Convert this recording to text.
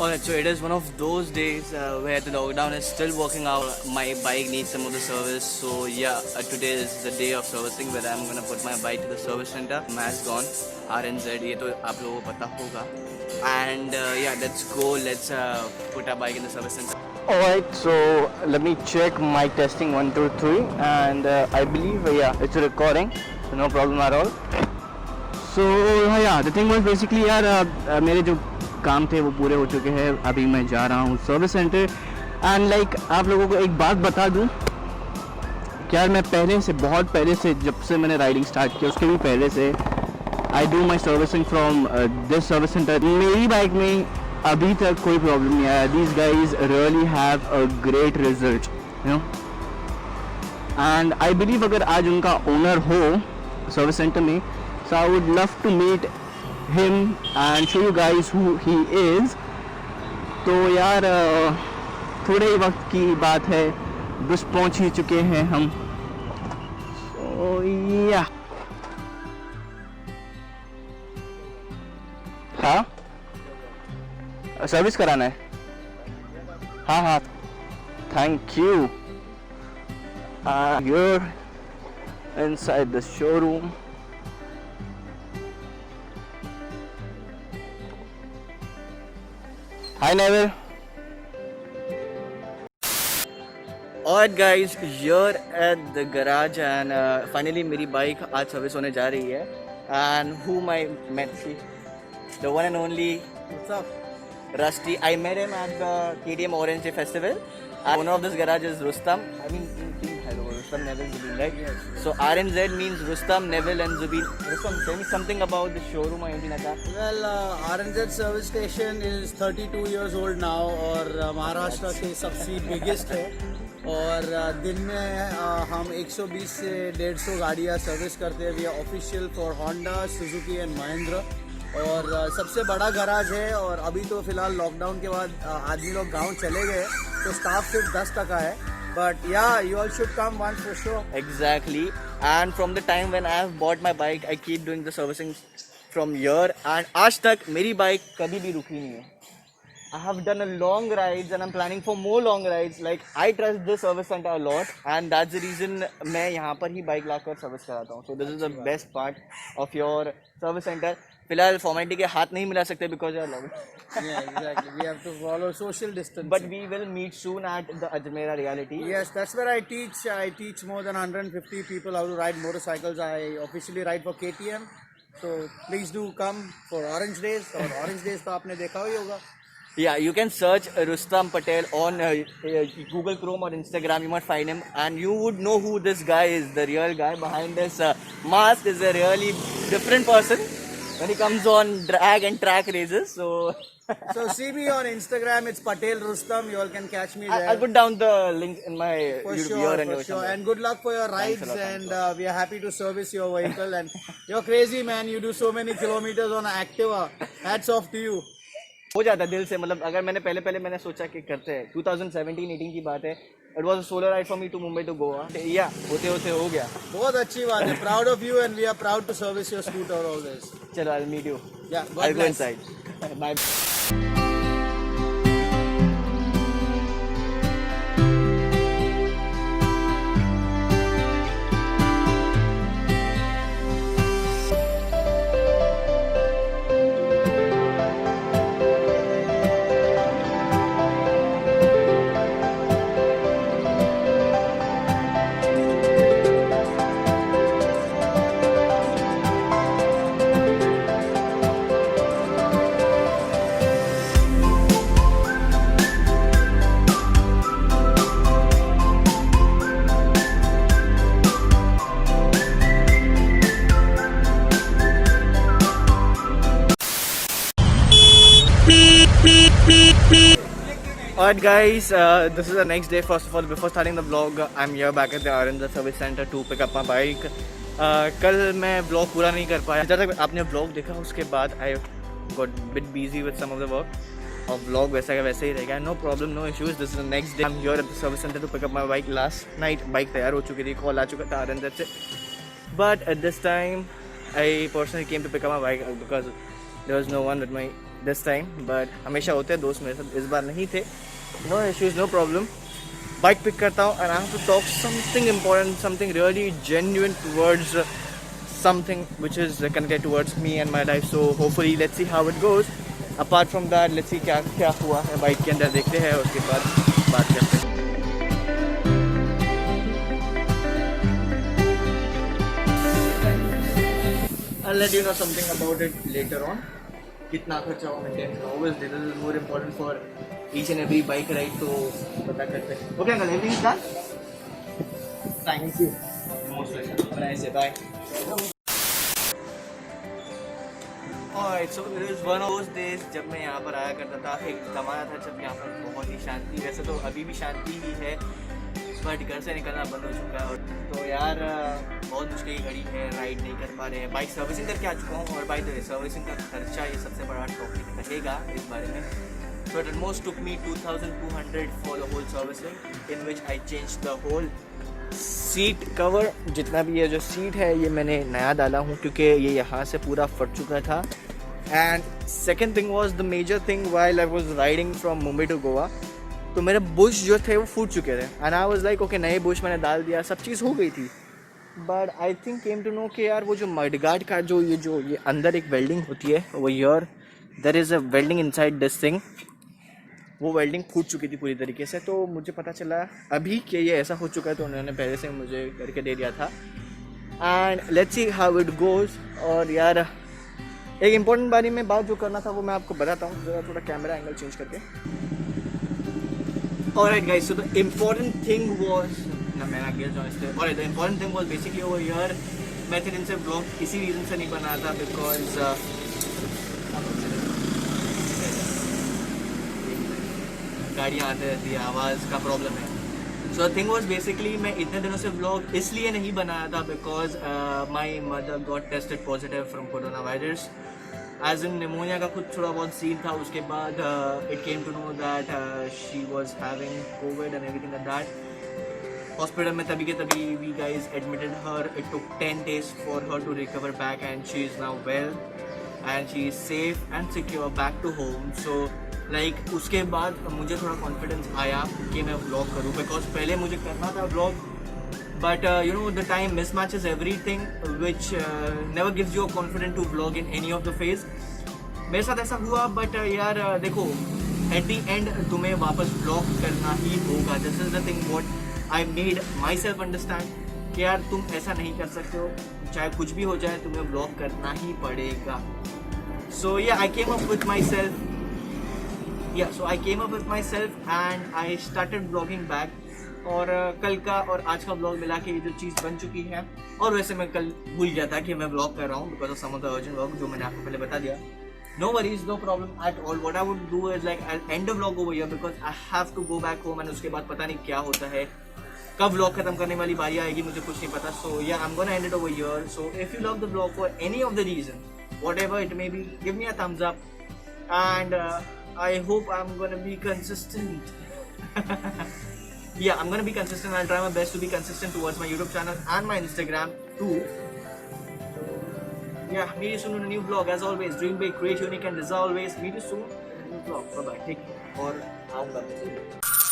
Alright, so it is one of those days where the lockdown is still working out. My bike needs some of the service, so yeah, today is the day of servicing where I'm gonna put my bike to the service center. Mass gone, RNZ, ये तो आप लोगों को पता होगा. And yeah, let's go. Let's put our bike in the service center. Alright, so let me check mic testing 1 2 3, and I believe yeah, it's recording, so no problem at all. So yeah, the thing was basically यार मेरे जो काम थे वो पूरे हो चुके हैं. अभी मैं जा रहा हूँ सर्विस सेंटर. एंड लाइक आप लोगों को एक बात बता दूँ कि यार मैं पहले से बहुत पहले से जब से मैंने राइडिंग स्टार्ट किया उसके भी पहले से I do my servicing from this service centre. मेरी बाइक में अभी तक कोई प्रॉब्लम नहीं आया. These guys really have a great result, you know. And I believe अगर आज उनका ओनर हो सर्विस सेंटर में, so I would love to meet him and show you guys who he is. तो यार थोड़े ही वक्त की बात है, बस पहुंच ही चुके हैं हम. So yeah. हाँ, सर्विस कराना है. हाँ हाँ, thank you. You're inside the showroom. Hi Neville. Alright guys, here at the garage and finally मेरी बाइक आज सर्विस होने जा रही है. And whom I met, see, the one and only, what's up, Rusty. I met him at the KTM Orange Day Festival. Owner of this garage is Rustam. I mean, hello, Rustam, Neville, Zubin, right? Yes. So RNZ means Rustam, Neville and Zubin. Rustam, tell me something about the showroom or anything like that. Well, RNZ service station is 32 years old now और महाराष्ट्र के सबसे biggest है. और दिन में हम 120 से 150 गाड़ियाँ सर्विस करते हैं. We are official for Honda, Suzuki and Mahindra. और सबसे बड़ा गराज है. और अभी तो फिलहाल लॉकडाउन के बाद आदमी लोग गांव चले गए तो स्टाफ सिर्फ 10% है. But yeah, you all should come once for sure. Exactly. And from the time when I have bought my bike, I keep doing the servicing from here. And आज तक मेरी बाइक कभी भी रुकी नहीं है. I have done a long rides and I'm planning for more long rides. Like I trust this service center a lot, and that's the reason मैं यहाँ पर ही बाइक लाकर सर्विस कराता हूँ. So this is the best part of your service center. फिलहाल formality के हाथ नहीं मिला सकते because you are locked. Yeah, exactly. We have to follow social distancing. But we will meet soon at the Ajmera Reality. Yes, that's where I teach. I teach more than 150 people how to ride motorcycles. I officially ride for KTM. So please do come for Orange Days. और Orange Days तो आपने देखा ही होगा. Yeah, you can search Rustam Patel on Google Chrome or Instagram. You might find him, and you would know who this guy is. The real guy behind this mask is a really different person when he comes on drag and track races. So see me on Instagram. It's Patel Rustam. You all can catch me there. I'll put down the link in my for YouTube sure, and for sure. And good luck for your rides. And we are happy to service your vehicle. And you're crazy, man. You do so many kilometers on Activa. Hats off to you. हो जाता दिल से. मतलब अगर मैंने मैंने सोचा कि करते हैं. 2017-18 की बात है. It was a solo ride for me to Mumbai to Goa. Yeah, होते हो गया. बहुत अच्छी बात है. Proud of you, and we are proud to service your scooter always. चलो, I'll meet you. Yeah, I'll go inside. Bye. Alright guys, this is the next day. First of all, before starting the vlog, I'm here back at the RNZ service center to pick up my bike. कल मैं vlog पूरा नहीं कर पाया. जब तक आपने vlog देखा उसके बाद I got bit busy with some of the work. और vlog वैसा का वैसे ही रहेगा. No problem, no issues. This is the next day. I'm here at the service center to pick up my bike. Last night bike तैयार हो चुकी थी, call आ चुका था RNZ से. But at this time, I personally came to pick up my bike because there was no one with my this time, but हमेशा होते हैं दोस्त मेरे साथ, इस बार नहीं थे. No issues, no problem. Bike pick करता हूँ and I have to talk something important, something really genuine towards something which is connected towards me and my life. So hopefully let's see how it goes. Apart from that, let's see क्या क्या हुआ है bike के अंदर, देखते हैं उसके बाद बात करते हैं. I'll let you know something about it later on. कितना खर्चा हुआ मेंटेन का, obviously this is more important for each and every bike ride, तो पता करते हैं. Okay uncle, everything is done? Thank you. Most welcome. Have a nice day. Bye. Alright, so it is one of those days जब मैं यहाँ पर आया करता था. एक ज़माना था जब यहाँ पर बहुत ही शांति, वैसे तो अभी भी शांति ही है, बट घर से निकलना बंद हो चुका है. और तो यार बहुत मुश्किल की घड़ी है, राइड नहीं कर पा रहे हैं. बाइक सर्विसिंग करके आ चुका हूँ, और बाय द वे सर्विसिंग का खर्चा ये सबसे बड़ा टॉपिक रहेगा इस बारे में. So it almost took me 2,200 for the whole servicing, in which I changed the whole seat cover. जितना भी ये जो सीट है ये मैंने नया डाला हूँ क्योंकि ये यहाँ से पूरा फट चुका था. And second thing was the major thing while I was riding from Mumbai to Goa, तो मेरे बुश जो थे वो फूट चुके थे. And I was like okay, नए बुश मैंने डाल दिया, सब चीज़ हो गई थी. But I think came to know कि यार वो जो मडगार्ड का जो ये अंदर एक वेल्डिंग होती है, वो yeah there is a welding inside this thing, वो वेल्डिंग फूट चुकी थी पूरी तरीके से. तो मुझे पता चला अभी कि ये ऐसा हो चुका है, तो उन्होंने पहले से मुझे करके दे दिया था. And let's see how it goes. और यार एक इम्पॉर्टेंट बारे में बात जो करना था वो मैं आपको बताता हूँ, ज़रा थोड़ा कैमरा एंगल चेंज करके. Alright guys, so the important thing was ना, मैं आगे जाऊँ इससे. Alright, the important thing was basically over here मैं फिर इनसे ब्लॉग इसी रीज़न से नहीं बना था, बिकॉज गाड़ियाँ आते रहती है, आवाज़ का प्रॉब्लम है. So the thing was basically मैं इतने दिनों से व्लॉग इसलिए नहीं बनाया था because my mother got tested positive from corona virus. As in pneumonia का कुछ थोड़ा बहुत सीन था. उसके बाद it came to know that she was having COVID and everything like that. Hospital में तभी के तभी we guys admitted her. It took 10 days for her to recover back and she is now well and she is safe and secure back to home. So like उसके बाद मुझे थोड़ा confidence आया कि मैं व्लॉग करूँ, बिकॉज पहले मुझे करना था vlog, but you know the time mismatches everything which never gives you confident to vlog in any of the phase. मेरे साथ ऐसा हुआ, बट यार देखो एट द एंड तुम्हें वापस व्लॉग करना ही होगा. This is the thing what I made my self understand कि यार तुम ऐसा नहीं कर सकते हो, चाहे कुछ भी हो जाए तुम्हें व्लॉग करना ही पड़ेगा. So yeah I came up with my self. Yeah, so I came up with myself and I started vlogging back. और कल का और आज का व्लॉग मिला के ये जो चीज़ बन चुकी है. और वैसे मैं कल भूल गया था कि मैं व्लॉग कर रहा हूँ because of some of the urgent work जो मैंने आपको पहले बता दिया. No worries, no problem at all. What I would do is like I end the vlog over here because I have to go back home. And उसके बाद पता नहीं क्या होता है, कब व्लॉग खत्म करने वाली बारी आएगी मुझे कुछ नहीं पता. So yeah I am gonna end it over here. So if you love the vlog for any of the reason whatever it may be, give me a thumbs up and I hope I'm gonna be consistent. Yeah, I'm gonna be consistent. I'll try my best to be consistent towards my YouTube channel and my Instagram too. Yeah, meet you soon in a new vlog. As always, dream big, create unique, and as always, meet you soon in a new vlog. Bye bye. Take care. Or I'll